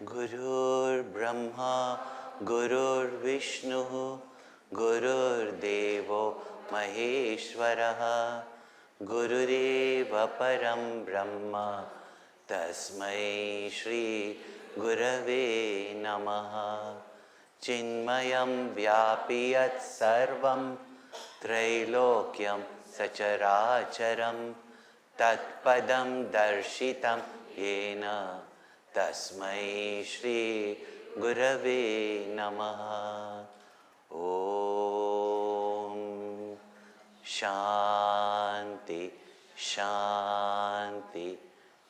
Gurur Brahma, Gurur Vishnu, Gurur Devo Maheshwaraha, Gurureva Param Brahma, Tasmai Shri Gurave Namaha. Chinmayam Vyapiyat Sarvam Trailokyam Sacharacharam Tatpadam Darshitam Yena Tasmai Shri Gurave Namaha. Om Shanti Shanti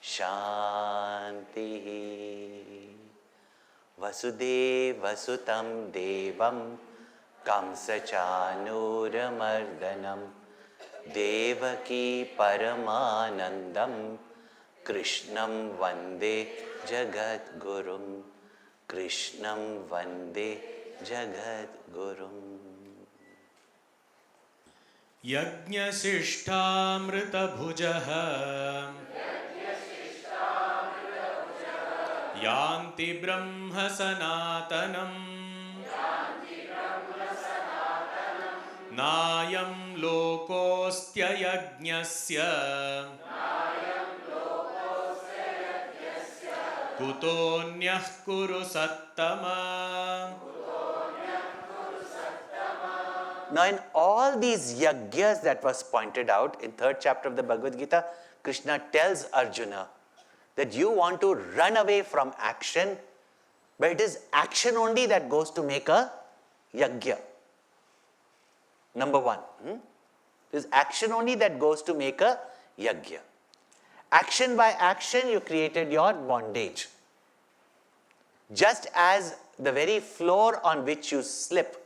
Shanti. Vasudeva Sutam Devam Kamsachanuramardanam Devaki Paramanandam Krishnam Vande Jagat Gurum. Krishnam Vande Jagat Gurum. Yajñasishtamrita bhujaha Yanti Brahma Sanatanam Nayam Lokostya Yajñasya Kutonyah Kuru Sattama. Now in all these yagyas that was pointed out in 3rd chapter of the Bhagavad Gita, Krishna tells Arjuna that you want to run away from action, but it is action only that goes to make a yagya. Number 1. It is action only that goes to make a yagya. Action by action you created your bondage. Just as the very floor on which you slip,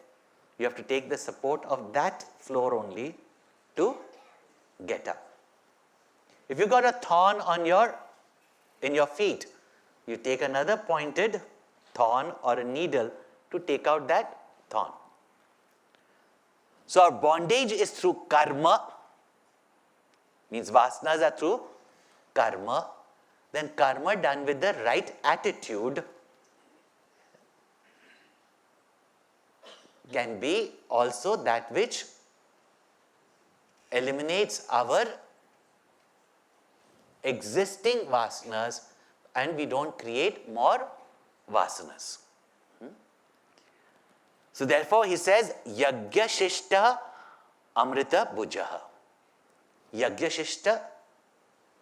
you have to take the support of that floor only to get up. If you got a thorn in your feet, you take another pointed thorn or a needle to take out that thorn. So our bondage is through karma, means vasanas are through karma. Then karma done with the right attitude can be also that which eliminates our existing vasanas and we don't create more vasanas. So therefore he says, Yagya Shishta Amrita Bhujaha. Yagya Shishta,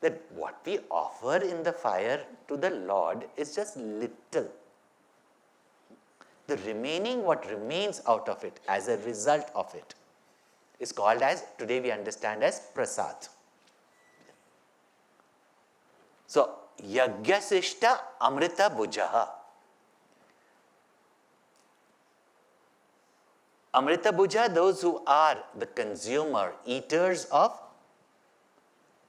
that what we offer in the fire to the Lord is just little. The remaining, what remains out of it as a result of it is called as, today we understand as prasad. So, Yagyasishta Amrita Bhujaha. Amrita Bhuja, those who are the consumer, eaters of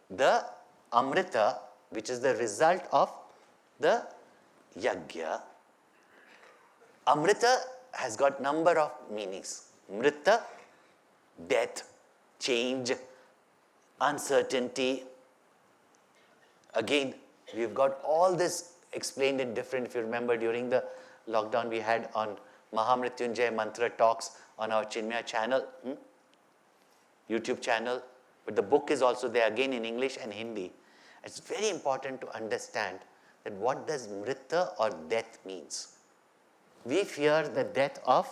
the Amrita, which is the result of the Yagya. Amrita has got number of meanings. Mrita, death, change, uncertainty. Again, we've got all this explained in different, if you remember during the lockdown we had on Mahamrityunjay Mantra talks on our ChinmayaChannel, YouTube channel. But the book is also there again in English and Hindi. It's very important to understand that what does Mrita or death means. We fear the death of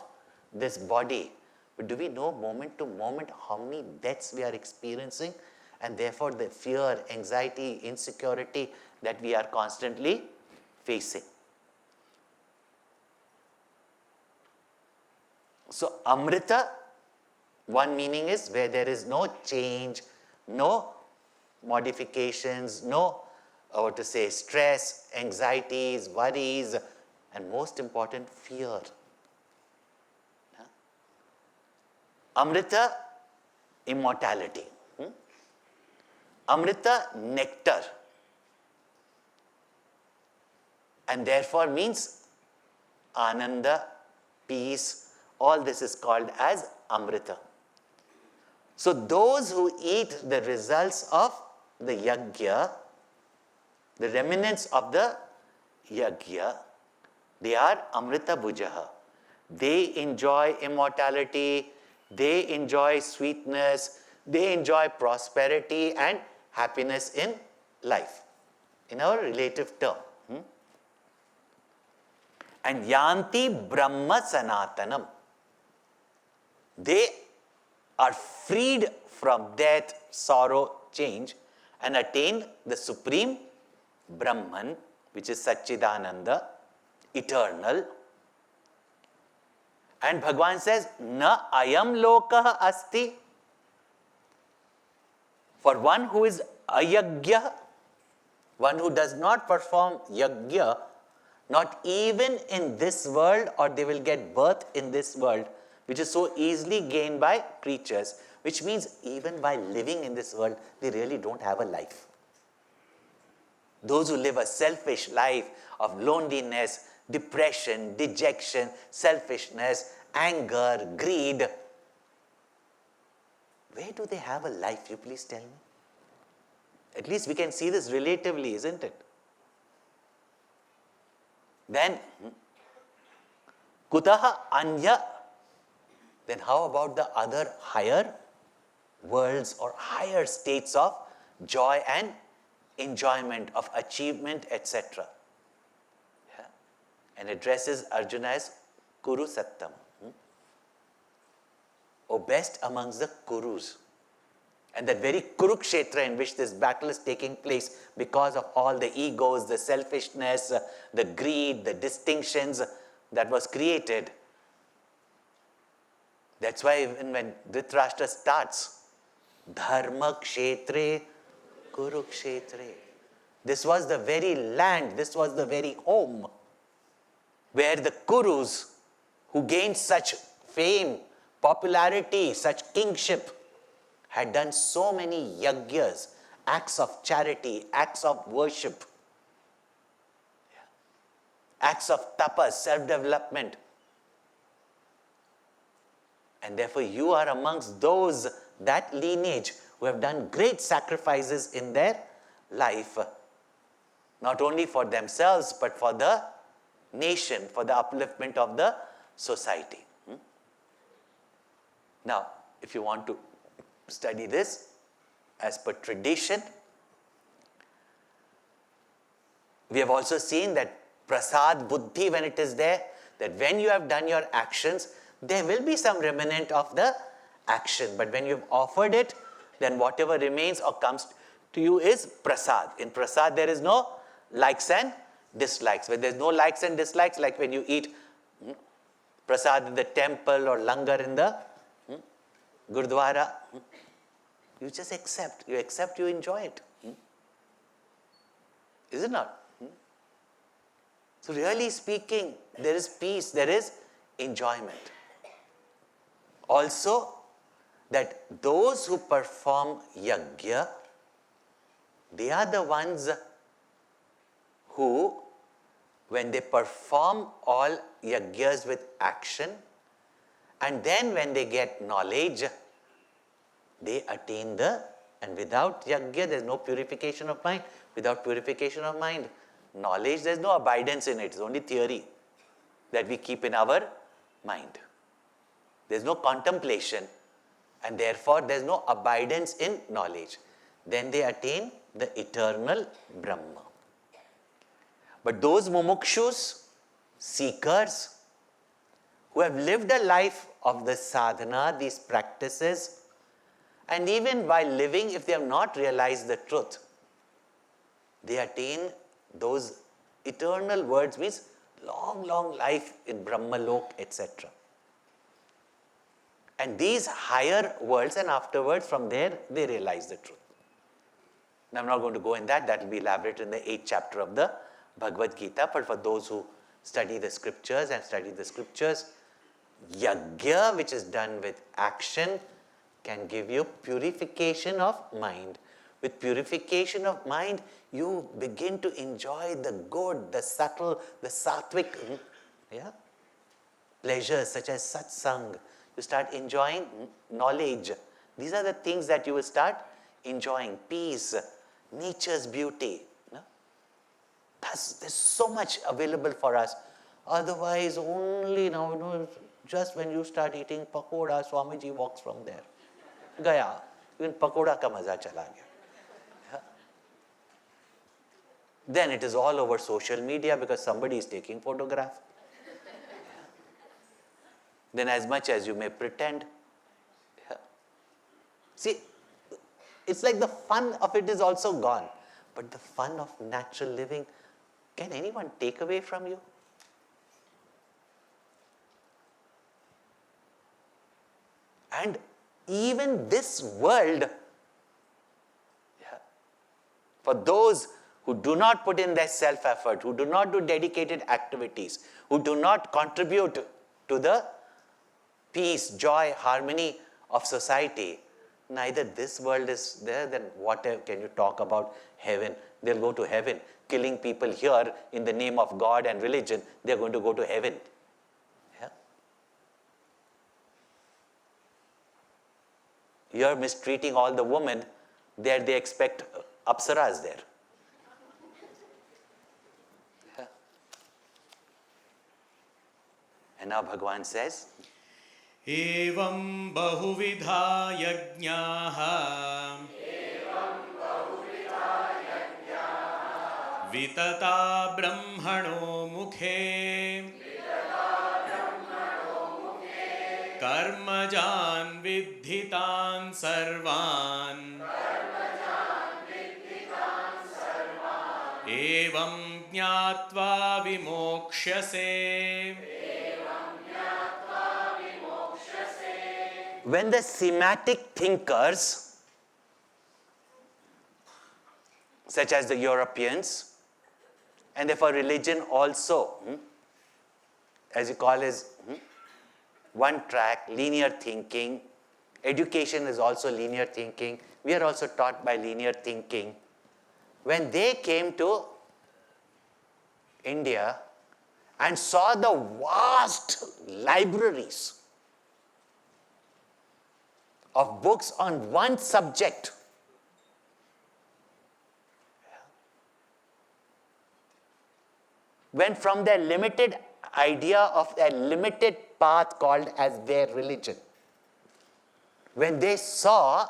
this body, but do we know moment to moment how many deaths we are experiencing, and therefore the fear, anxiety, insecurity that we are constantly facing. So Amrita, one meaning is where there is no change, no modifications, no, stress, anxieties, worries, and most important, fear. Amrita, immortality. Amrita, nectar. And therefore means Ananda, peace, all this is called as Amrita. So those who eat the results of the Yagya, the remnants of the Yagya, They are Amrita Bhujaha. They enjoy immortality, they enjoy sweetness, they enjoy prosperity and happiness in life, in our relative term. And Yanti Brahma Sanatanam. They are freed from death, sorrow, change, and attain the supreme Brahman, which is Satchidananda, eternal. And Bhagavan says, Na ayam lokah asti. For one who is ayagya, one who does not perform yagya, not even in this world, or they will get birth in this world, which is so easily gained by creatures, which means even by living in this world, they really don't have a life. Those who live a selfish life of loneliness, depression, dejection, selfishness, anger, greed, where do they have a life? You please tell me. At least we can see this relatively, isn't it? Then, kutaha anya. Then how about the other higher worlds or higher states of joy and enjoyment, of achievement, etc.? Yeah. And addresses Arjuna as Kuru Sattam. O best amongst the Kurus. And that very Kurukshetra in which this battle is taking place because of all the egos, the selfishness, the greed, the distinctions that was created. That's why even when Dhritarashtra starts, Dharma Kshetre Kurukshetre. This was the very land, this was the very home where the Kurus who gained such fame, popularity, such kingship, had done so many yagyas, acts of charity, acts of worship, acts of tapas, self-development. And therefore you are amongst those, that lineage, who have done great sacrifices in their life, not only for themselves, but for the nation, for the upliftment of the society. Now, if you want to study this as per tradition, we have also seen that prasad buddhi, when it is there, that when you have done your actions, there will be some remnant of the action. But when you have offered it, then whatever remains or comes to you is prasad. In prasad, there is no likes and dislikes. When there is no likes and dislikes, like when you eat prasad in the temple or langar in the Gurdwara, you just accept. You accept, you enjoy it. Is it not? So really speaking, there is peace, there is enjoyment. Also, that those who perform yajna, they are the ones who, when they perform all yajnas with action, and then when they get knowledge, they attain the, and without yajna, there is no purification of mind. Without purification of mind, knowledge, there is no abidance in it. It's only theory that we keep in our mind. There is no contemplation, and therefore there is no abidance in knowledge. Then they attain the eternal Brahma. But those mumukshus, seekers, who have lived a life of the sadhana, these practices, and even while living, if they have not realized the truth, they attain those eternal words, means long, long life in Brahmalok, etc. And these higher worlds, and afterwards from there, they realize the truth. Now, I'm not going to go in that. That will be elaborated in the 8th chapter of the Bhagavad Gita. But for those who study the scriptures and study the scriptures, yajna, which is done with action, can give you purification of mind. With purification of mind, you begin to enjoy the good, the subtle, the sattvic pleasures such as satsang. You start enjoying knowledge. These are the things that you will start enjoying. Peace, nature's beauty. There's so much available for us Otherwise, only now, just when you start eating pakoda, Swamiji walks from there. Gaya. Even pakoda ka maza chala gaya. Yeah. Then it is all over social media because somebody is taking photograph. Then as much as you may pretend. Yeah. See, it's like the fun of it is also gone. But the fun of natural living, can anyone take away from you? And even this world, for those who do not put in their self-effort, who do not do dedicated activities, who do not contribute to the peace, joy, harmony of society, neither this world is there, then what can you talk about heaven? They'll go to heaven. Killing people here in the name of God and religion, they're going to go to heaven. Yeah? You're mistreating all the women, there they expect apsaras there. Yeah. And now Bhagavan says, Evam bahuvidha yajñāha vitata brahmano mukhe karmajan viddhitan sarvan evam jñātva vimokṣyase. when the thematic thinkers, such as the Europeans, and therefore religion also, as you call is one track, linear thinking, education is also linear thinking, we are also taught by linear thinking. When they came to India and saw the vast libraries of books on one subject, when from their limited idea of their limited path called as their religion, when they saw,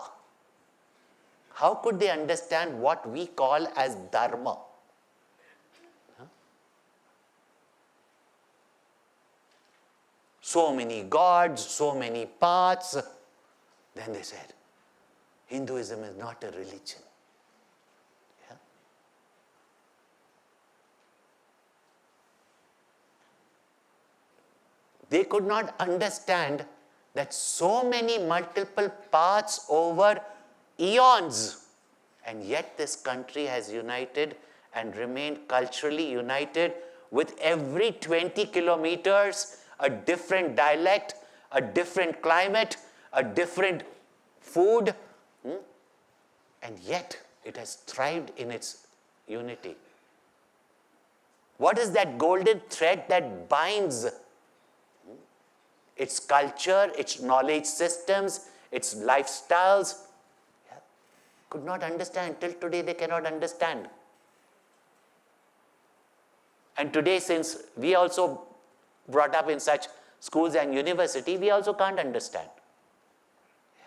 how could they understand what we call as dharma? So many gods, so many paths. Then they said, Hinduism is not a religion. Yeah? They could not understand that so many multiple paths over eons, and yet this country has united and remained culturally united with every 20 kilometers a different dialect, a different climate, a different food, and yet it has thrived in its unity. What is that golden thread that binds its culture, its knowledge systems, its lifestyles? Yeah. Could not understand. Till today they cannot understand. And today, since we also brought up in such schools and university, we also can't understand.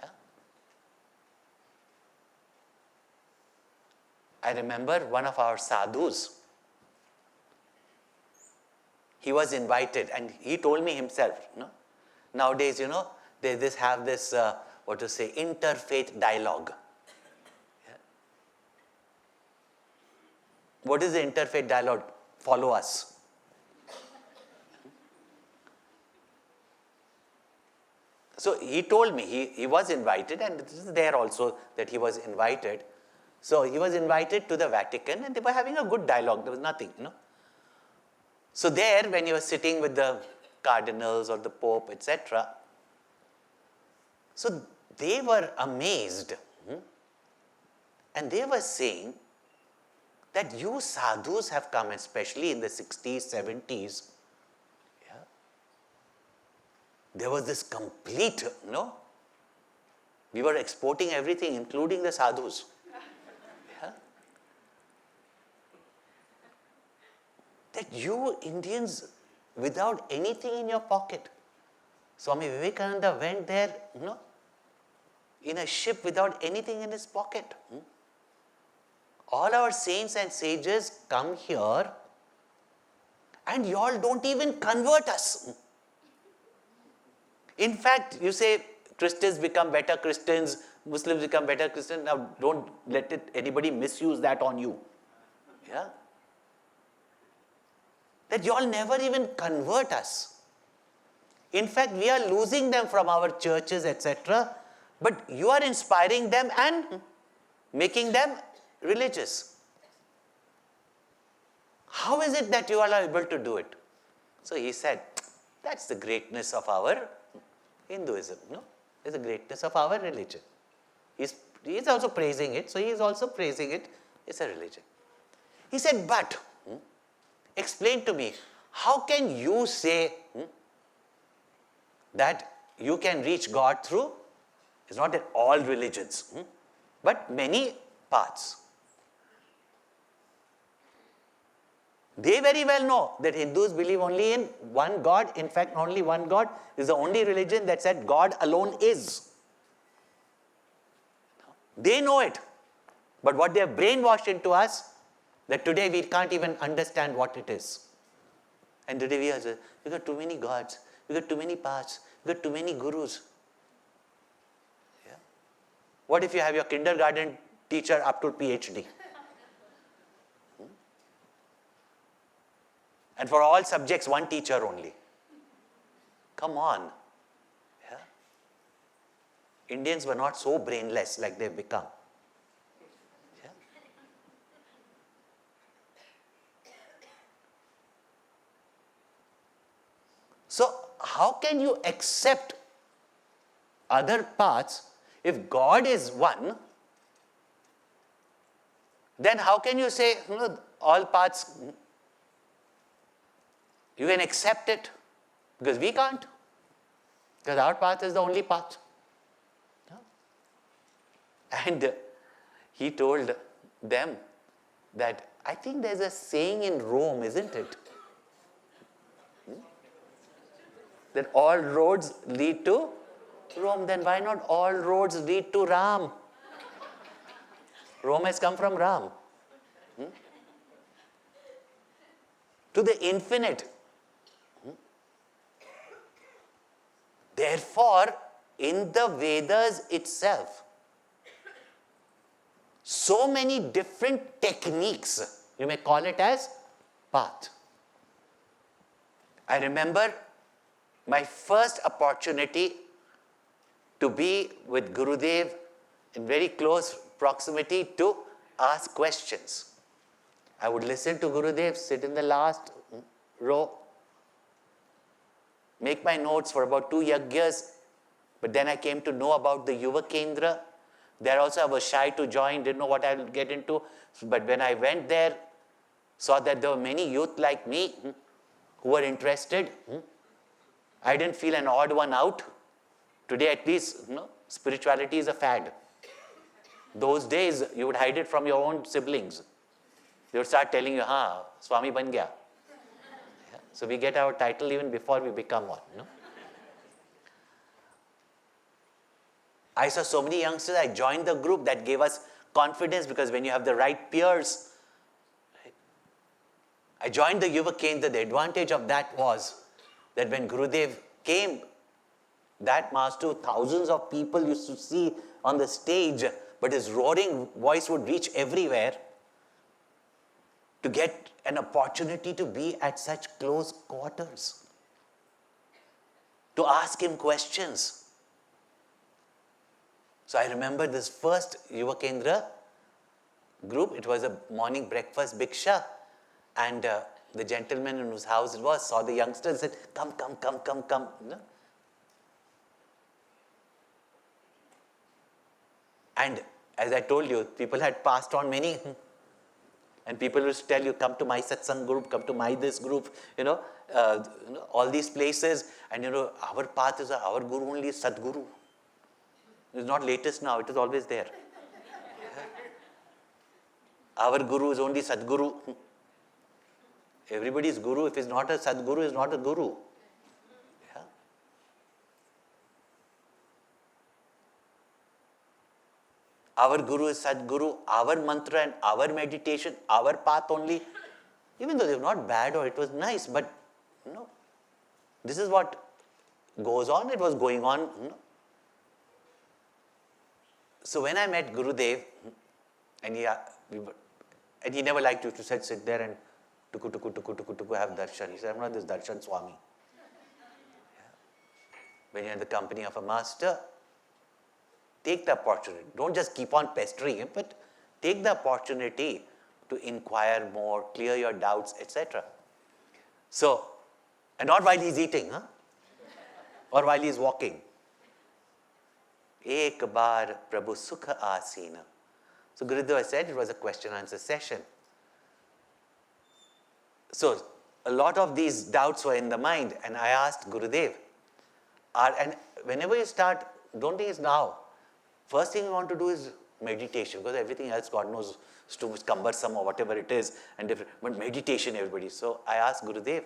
Yeah. I remember one of our sadhus, he was invited and he told me himself, nowadays, they have this, interfaith dialogue. Yeah. What is the interfaith dialogue? Follow us. So he told me, he was invited, and this is there also that he was invited. So he was invited to the Vatican and they were having a good dialogue. There was nothing, So there, when he was sitting with the cardinals or the Pope, etc., so they were amazed. And they were saying that you sadhus have come, especially in the 60s, 70s, there was this complete, we were exporting everything, including the sadhus. Yeah? That you Indians without anything in your pocket. Swami Vivekananda went there, in a ship without anything in his pocket. All our saints and sages come here and y'all don't even convert us. In fact, you say Christians become better Christians, Muslims become better Christians. Now don't let anybody misuse that on you. Yeah? That y'all never even convert us. In fact, we are losing them from our churches, etc. But you are inspiring them and making them religious. How is it that you are able to do it? So he said, that's the greatness of our Hinduism. It's the greatness of our religion. He's also praising it, so he is also praising it. It's a religion. He said, but explain to me, how can you say that you can reach God through, it's not that all religions, but many paths. They very well know that Hindus believe only in one God. In fact, only one God is the only religion that said God alone is. They know it. But what they have brainwashed into us, that today we can't even understand what it is. And today we got too many gods, we got too many paths, we got too many gurus. Yeah? What if you have your kindergarten teacher up to PhD? And for all subjects, one teacher only. Come on. Yeah? Indians were not so brainless like they've become. Yeah? So, how can you accept other paths if God is one? Then how can you say, all paths, you can accept it? Because we can't. Because our path is the only path. And he told them that, I think there's a saying in Rome, isn't it? That all roads lead to Rome. Then why not all roads lead to Ram? Rome has come from Ram. To the infinite. Therefore, in the Vedas itself, so many different techniques, you may call it as path. I remember my first opportunity to be with Gurudev in very close proximity to ask questions. I would listen to Gurudev, sit in the last row, make my notes for about 2 yagyas, but then I came to know about the Yuva Kendra. There also I was shy to join, didn't know what I would get into. But when I went there, saw that there were many youth like me who were interested. I didn't feel an odd one out. Today at least, spirituality is a fad. Those days, you would hide it from your own siblings. They would start telling you, Swami ban gaya. So we get our title even before we become one. I saw so many youngsters, I joined the group that gave us confidence because when you have the right peers, right? I joined the Yuva Kendra. The advantage of that was that when Gurudev came, that master, thousands of people used to see on the stage, but his roaring voice would reach everywhere. To get an opportunity to be at such close quarters, to ask him questions. So I remember this first Yuva Kendra group, it was a morning breakfast bhiksha, and the gentleman in whose house it was saw the youngsters and said, come. And as I told you, people had passed on many. And people used to tell you, come to my satsang group, come to my this group, all these places. And our path is our guru only is Sadguru. It's not latest now, it is always there. Our guru is only Sadguru. Everybody is guru. If he's not a Sadguru, he's not a guru. Yeah. Our guru is Sadguru, our mantra and our meditation, our path only. Even though they were not bad or it was nice, but no. This is what goes on, it was going on. So when I met Gurudev, and he never liked you to sit there and tuku have darshan. He said, I'm not this darshan Swami. Yeah. When you're in the company of a master, take the opportunity. Don't just keep on pestering him, but take the opportunity to inquire more, clear your doubts, etc. So, and not while he's eating, or while he's walking. Ek bar Prabhu Sukha Asina. So Gurudev said it was a question answer session. So a lot of these doubts were in the mind, and I asked Gurudev, and whenever you start, don't think it's now. First thing you want to do is meditation, because everything else, God knows, is too cumbersome or whatever it is, and different. But meditation, everybody. So I asked Gurudev,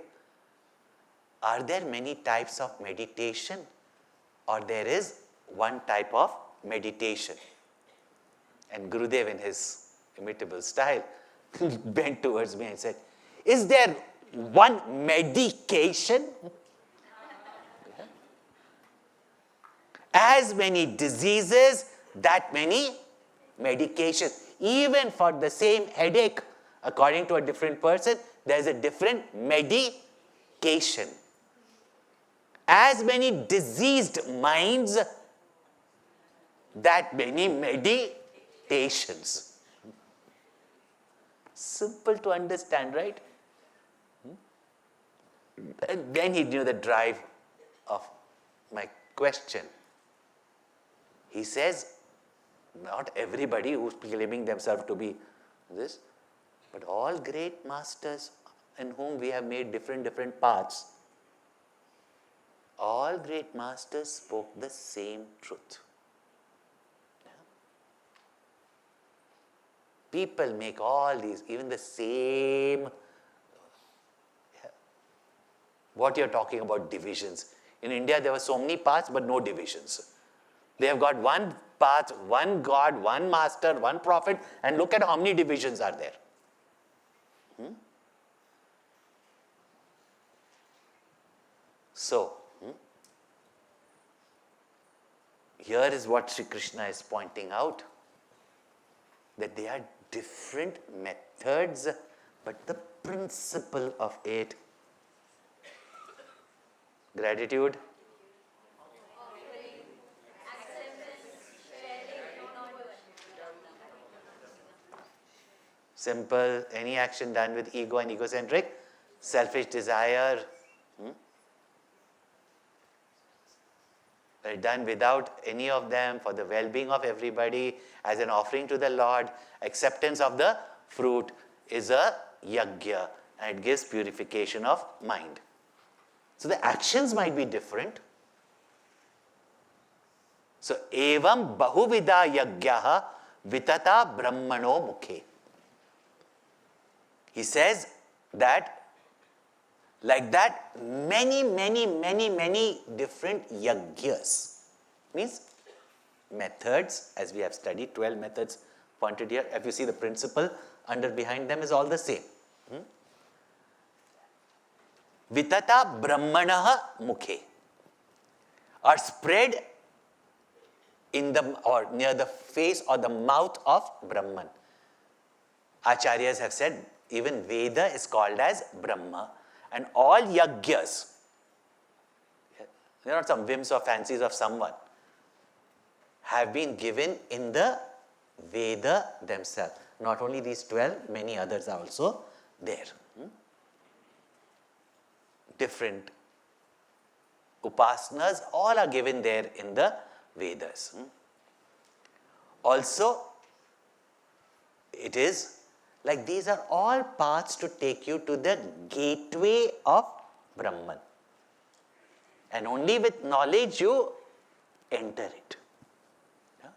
are there many types of meditation, or there is one type of meditation? And Gurudev, in his imitable style, bent towards me and said, is there one medication? As many diseases, that many medication. Even for the same headache, according to a different person, there is a different medication. As many diseased minds, that many meditations. Simple to understand, right? And then he knew the drive of my question. He says, not everybody who's claiming themselves to be this, but all great masters in whom we have made different paths, all great masters spoke the same truth. People make all these, even the same, what you're talking about, divisions. In India, there were so many paths, but no divisions. They have got one path, one God, one master, one prophet, and look at how many divisions are there. So, here is what Sri Krishna is pointing out, that they are different methods, but the principle of it, gratitude, simple, any action done with ego and egocentric, selfish desire, done without any of them, for the well-being of everybody, as an offering to the Lord, acceptance of the fruit is a yajna, and it gives purification of mind. So the actions might be different. So, evam bahuvida yajnaha vitata brahmano mukhe. He says that, like that, many different yajnas. Means methods, as we have studied, 12 methods pointed here. If you see the principle, behind them is all the same. Vitata brahmanaha mukhe, are spread in the, or near the face or the mouth of Brahman. Acharyas have said, even Veda is called as Brahma. And all yajnas, they're not some whims or fancies of someone, have been given in the Veda themselves. Not only these 12, many others are also there. Different upasanas, all are given there in the Vedas. Also, it is like these are all paths to take you to the gateway of Brahman. And only with knowledge you enter it. Yeah?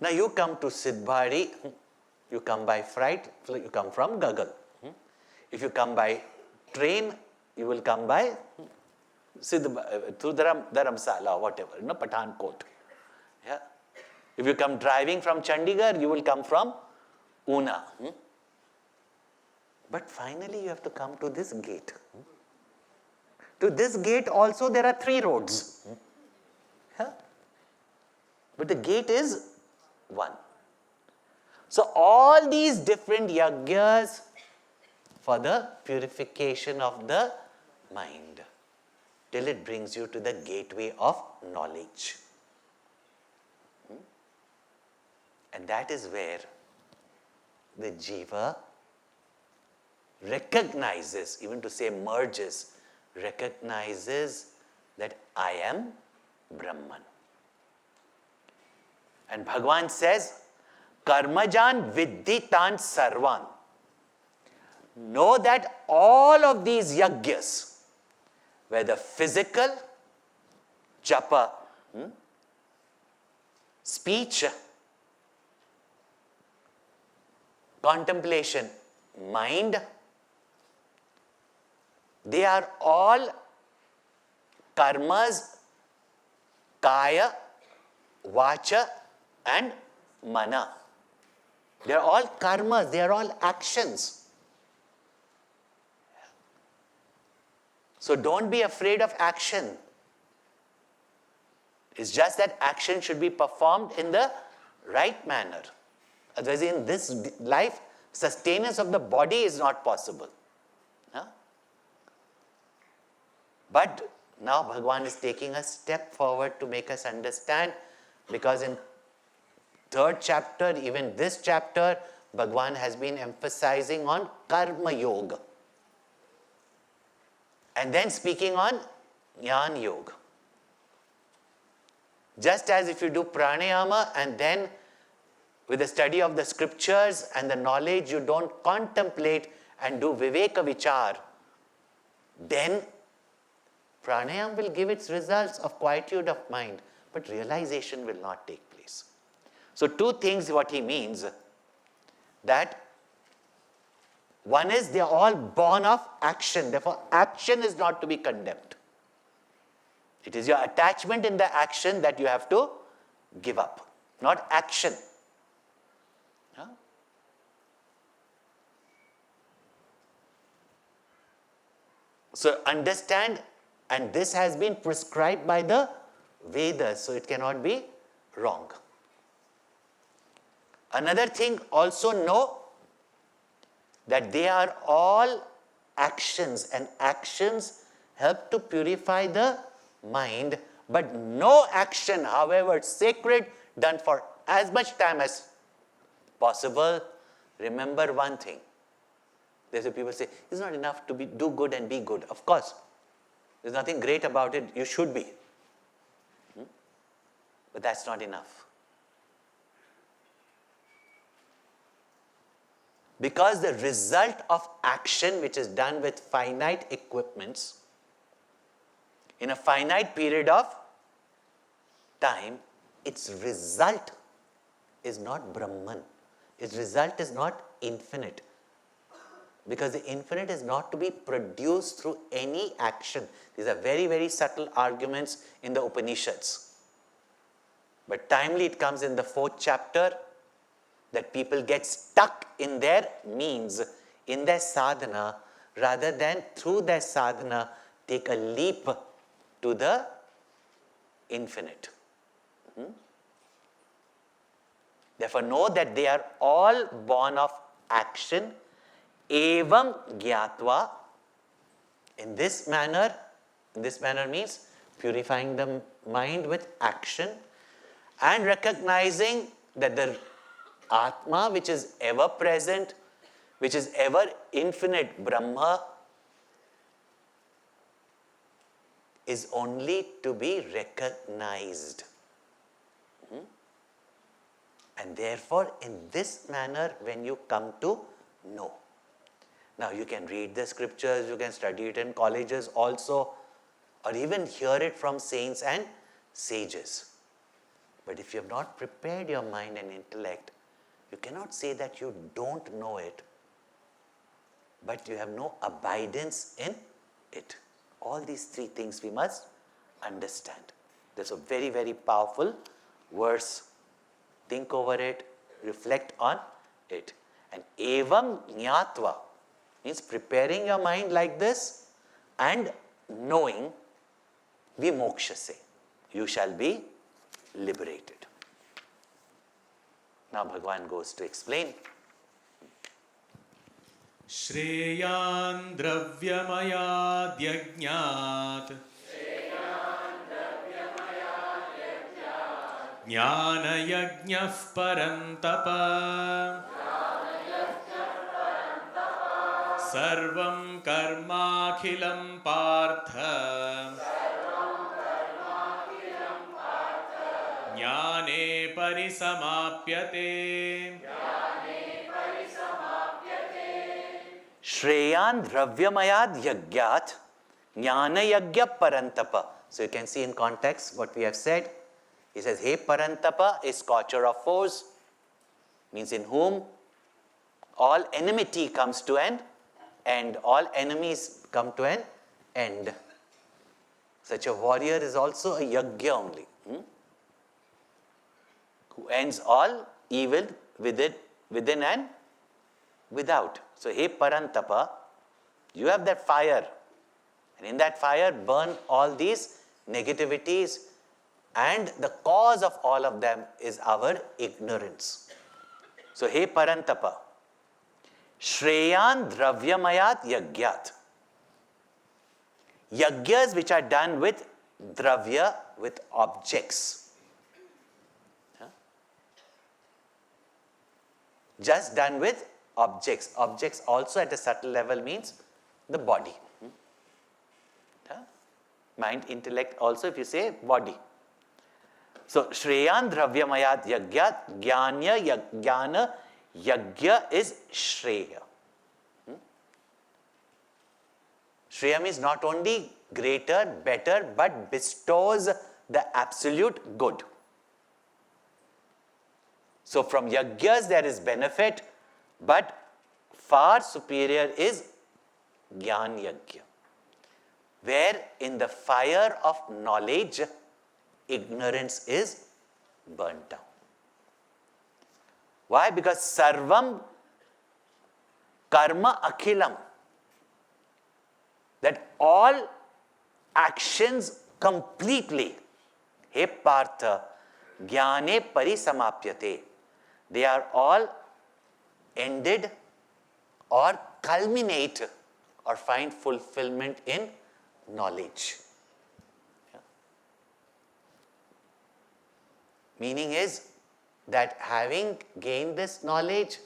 Now you come to Siddhbari, you come by flight, you come from Gagal. If you come by train, you will come by through Dharamsala or whatever, Pathankot. Yeah. If you come driving from Chandigarh, you will come from Una. But finally you have to come to this gate. To this gate also there are 3 roads. Yeah. But the gate is one. So all these different yagyas for the purification of the mind, till it brings you to the gateway of knowledge. And that is where the jiva recognizes, even to say merges, recognizes that I am Brahman. And Bhagavan says, Karmajan vidditan sarvan. Know that all of these yagyas, whether physical, japa, speech, contemplation, mind, they are all karmas, kaya, vacha and mana. They are all karmas, they are all actions. So don't be afraid of action. It's just that action should be performed in the right manner. Otherwise, in this life, sustenance of the body is not possible. Huh? But now Bhagavan is taking a step forward to make us understand, because in 3rd chapter, even this chapter, Bhagavan has been emphasizing on Karma Yoga. And then speaking on Jnana Yoga. Just as if you do pranayama and then with the study of the scriptures and the knowledge you don't contemplate and do viveka vichar, then pranayama will give its results of quietude of mind, but realization will not take place. So 2 things what he means, that one is they are all born of action, therefore action is not to be condemned. It is your attachment in the action that you have to give up, not action. Huh? So understand, and this has been prescribed by the Vedas, so it cannot be wrong. Another thing, also know that they are all actions, and actions help to purify the mind, but no action, however sacred, done for as much time as possible. Remember one thing. There's a people say, it's not enough to do good and be good. Of course, there's nothing great about it, you should be. But that's not enough. Because the result of action, which is done with finite equipments, in a finite period of time, its result is not Brahman. Its result is not infinite. Because the infinite is not to be produced through any action. These are very, very subtle arguments in the Upanishads. But timely it comes in the 4th chapter, that people get stuck in their means, in their sadhana, rather than through their sadhana take a leap to the infinite. Therefore, know that they are all born of action. Evam gyatva. In this manner means purifying the mind with action and recognizing that the Atma, which is ever present, which is ever infinite Brahma, is only to be recognized. And therefore, in this manner, when you come to know. Now, you can read the scriptures, you can study it in colleges also, or even hear it from saints and sages. But if you have not prepared your mind and intellect, you cannot say that you don't know it. but you have no abidance in it. All these three things we must understand. There's a very, very powerful verse. Think over it, reflect on it. And evam jnatva means preparing your mind like this and knowing vimokshase. You shall be liberated. Now Bhagavan goes to explain. Shreyan dravyamayad yajñāt Jnana yajñah parantapa Sarvam karmakhilam partha Jnane parisamapyate Shreyan dravyamayad yagyat jnana yagya parantapa. So you can see in context what we have said. He says, hey parantapa is scorcher of foes, means in whom all enmity comes to an end, all enemies come to an end. Such a warrior is also a yagya only, who ends all evil within and without. So, hey Parantapa, you have that fire, and in that fire burn all these negativities, and the cause of all of them is our ignorance. So, hey Parantapa, Shreyan Dravyamayat Yagyat. Yagyas which are done with dravya, with objects. Just done with objects. Objects also at a subtle level means the body. Mind, intellect also if you say body. So, Shreyan Dravyamayat Yagyat, Jnana Yagya is Shreya. Shreya means not only greater, better, but bestows the absolute good. So from yagyas there is benefit, but far superior is Jnana Yagya, where in the fire of knowledge, ignorance is burnt down. Why? Because sarvam karma akhilam, that all actions completely, he partha, jnane parisamapyate, they are all ended or culminate or find fulfillment in knowledge. Yeah. Meaning is that having gained this knowledge,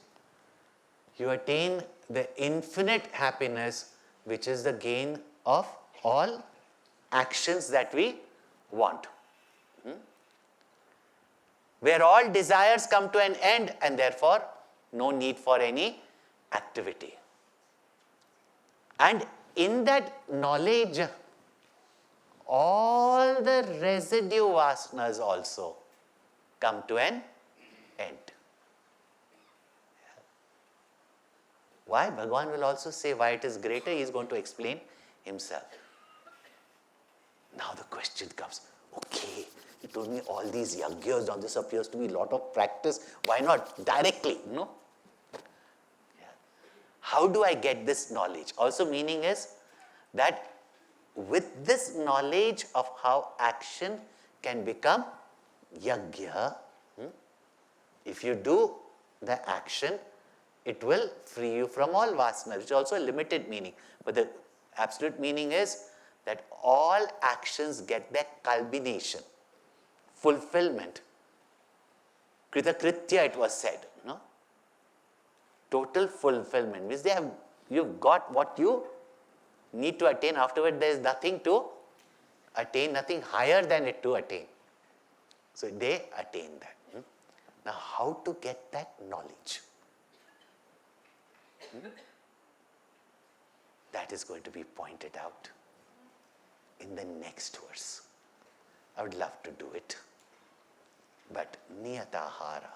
you attain the infinite happiness, which is the gain of all actions that we want. Where all desires come to an end and therefore no need for any activity. And in that knowledge, all the residue vasanas also come to an end. Why? Bhagavan will also say why it is greater. He is going to explain himself. Now the question comes, okay, you told me all these yagyas, now this appears to be a lot of practice. Why not directly? No? Yeah. How do I get this knowledge? Also meaning is that with this knowledge of how action can become yagya, if you do the action, it will free you from all vasanas, which is also a limited meaning. But the absolute meaning is that all actions get their culmination, fulfillment. Kritakritya, it was said, no? Total fulfillment means you've got what you need to attain. Afterward, there is nothing to attain, nothing higher than it to attain. So they attain that. Now, how to get that knowledge? That is going to be pointed out in the next verse. I would love to do it, but niyatahara.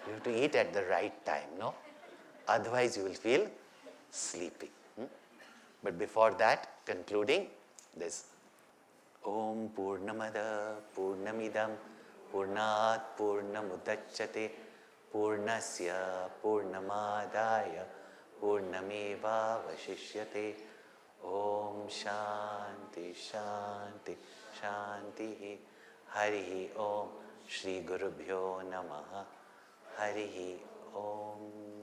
You have to eat at the right time, no? Otherwise you will feel sleepy. But before that, concluding this. Om Purnamada Purnamidam Purnat Purnamudachyate Purnasya Purnamadaya Purnameva Vashishyate. Om Shanti Shanti Shanti. Harihi Om. Shri Gurubhyo Namaha. Harihi Om.